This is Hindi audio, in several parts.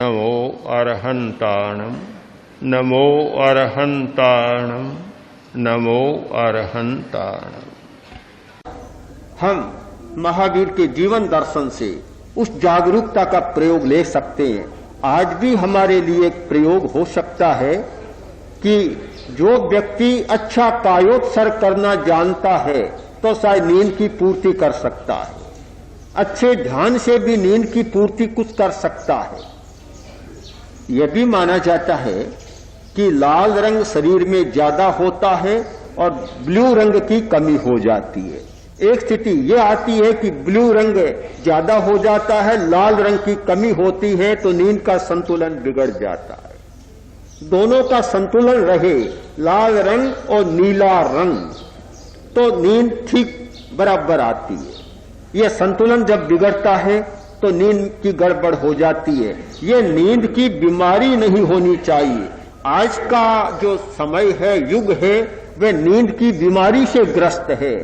नमो अरहंताणम नमो अरहंताणम नमो अरहंताणम। हम महावीर के जीवन दर्शन से उस जागरूकता का प्रयोग ले सकते हैं। आज भी हमारे लिए एक प्रयोग हो सकता है कि जो व्यक्ति अच्छा कायोत्सर्ग करना जानता है तो शायद नींद की पूर्ति कर सकता है, अच्छे ध्यान से भी नींद की पूर्ति कुछ कर सकता है। यह भी माना जाता है कि लाल रंग शरीर में ज्यादा होता है और ब्लू रंग की कमी हो जाती है। एक स्थिति यह आती है कि ब्लू रंग ज्यादा हो जाता है, लाल रंग की कमी होती है, तो नींद का संतुलन बिगड़ जाता है। दोनों का संतुलन रहे, लाल रंग और नीला रंग, तो नींद ठीक बराबर आती है। यह संतुलन जब बिगड़ता है तो नींद की गड़बड़ हो जाती है। यह नींद की बीमारी नहीं होनी चाहिए। आज का जो समय है, युग है, वह नींद की बीमारी से ग्रस्त है।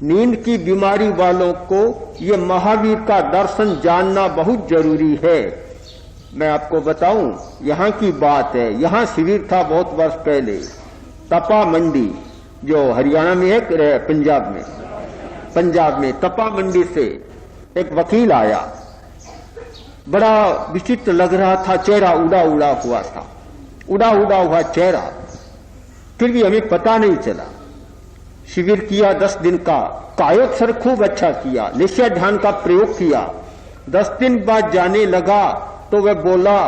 नींद की बीमारी वालों को यह महावीर का दर्शन जानना बहुत जरूरी है। मैं आपको बताऊं, यहां की बात है। यहां शिविर था बहुत वर्ष पहले, तपा मंडी, जो हरियाणा में है, पंजाब में तपा मंडी से एक वकील आया। बड़ा विचित्र लग रहा था, चेहरा उड़ा उड़ा हुआ था, उड़ा उड़ा हुआ चेहरा। फिर भी हमें पता नहीं चला। शिविर किया 10 दिन का, कायोत्सर्ग खूब अच्छा किया, निश्चय ध्यान का प्रयोग किया। 10 दिन बाद जाने लगा तो वह बोला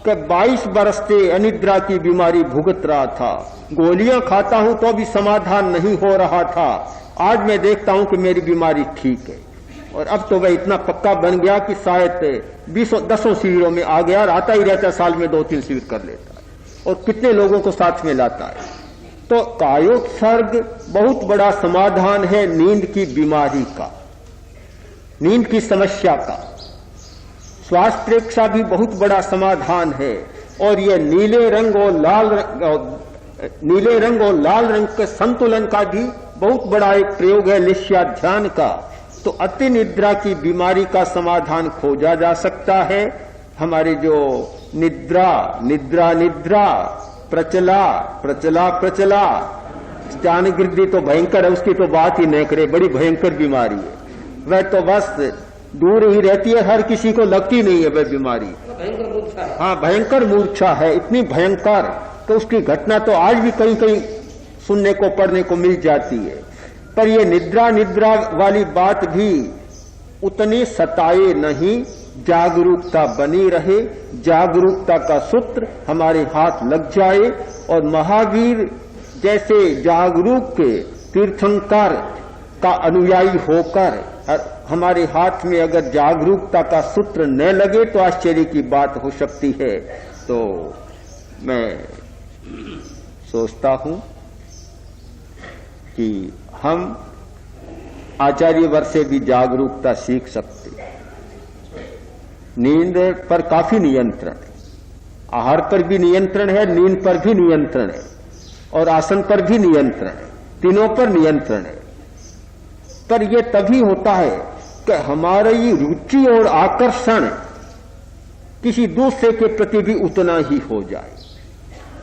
कि 22 बरस से अनिद्रा की बीमारी भुगत रहा था, गोलियां खाता हूं तो भी समाधान नहीं हो रहा था। आज मैं देखता हूं कि मेरी बीमारी ठीक है। और अब तो वह इतना पक्का बन गया कि शायद 10 शिविरों में आ गया और आता ही रहता, साल में 2-3 शिविर कर लेता है और कितने लोगों को साथ में लाता है। तो कायोत्सर्ग बहुत बड़ा समाधान है नींद की बीमारी का, नींद की समस्या का। श्वास प्रेक्षा भी बहुत बड़ा समाधान है। और यह नीले रंग और लाल रंग के संतुलन का भी बहुत बड़ा एक प्रयोग है निश्चय ध्यान का। तो अति निद्रा की बीमारी का समाधान खोजा जा सकता है। हमारे जो निद्रा निद्रा निद्रा प्रचला प्रचला प्रचला ज्ञानगिद्धि तो भयंकर है, उसकी तो बात ही नहीं करे, बड़ी भयंकर बीमारी है। वह तो बस दूर ही रहती है, हर किसी को लगती नहीं है वह बीमारी। हाँ, भयंकर मूर्छा है, इतनी भयंकर तो उसकी घटना तो आज भी कहीं कहीं सुनने को पढ़ने को मिल जाती है। पर यह निद्रा निद्रा वाली बात भी उतनी सताए नहीं, जागरूकता बनी रहे, जागरूकता का सूत्र हमारे हाथ लग जाए और महावीर जैसे जागरूक के तीर्थंकर का अनुयायी होकर हमारे हाथ में अगर जागरूकता का सूत्र न लगे तो आश्चर्य की बात हो सकती है। तो मैं सोचता हूं कि हम आचार्य वर्ग से भी जागरूकता सीख सकते। नींद पर काफी नियंत्रण है, आहार पर भी नियंत्रण है, नींद पर भी नियंत्रण है और आसन पर भी नियंत्रण है, तीनों पर नियंत्रण है। पर यह तभी होता है कि हमारी रुचि और आकर्षण किसी दूसरे के प्रति भी उतना ही हो जाए।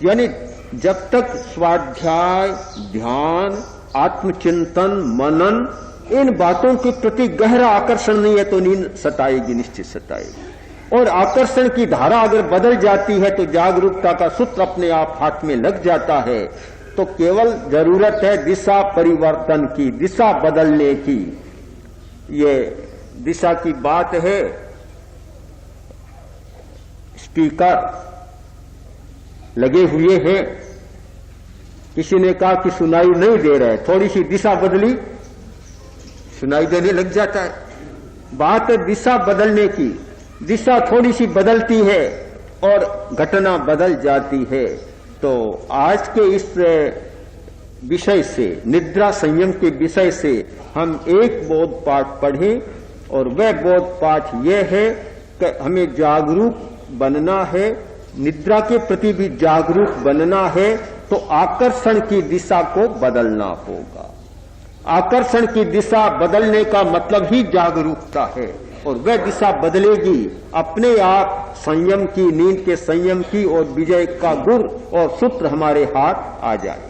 यानी जब तक स्वाध्याय, ध्यान, आत्मचिंतन, मनन, इन बातों के प्रति गहरा आकर्षण नहीं है तो नींद सताएगी, निश्चित सताएगी। और आकर्षण की धारा अगर बदल जाती है तो जागरूकता का सूत्र अपने आप हाथ में लग जाता है। तो केवल जरूरत है दिशा परिवर्तन की, दिशा बदलने की। ये दिशा की बात है। स्पीकर लगे हुए हैं, किसी ने कहा कि सुनाई नहीं दे रहा है, थोड़ी सी दिशा बदली, सुनाई देने लग जाता है। बात है दिशा बदलने की, दिशा थोड़ी सी बदलती है और घटना बदल जाती है। तो आज के इस विषय से, निद्रा संयम के विषय से हम एक बोध पाठ पढ़ें और वह बोध पाठ यह है कि हमें जागरूक बनना है, निद्रा के प्रति भी जागरूक बनना है। तो आकर्षण की दिशा को बदलना होगा। आकर्षण की दिशा बदलने का मतलब ही जागरूकता है। और वह दिशा बदलेगी, अपने आप संयम की, नींद के संयम की और विजय का गुर और सूत्र हमारे हाथ आ जाए।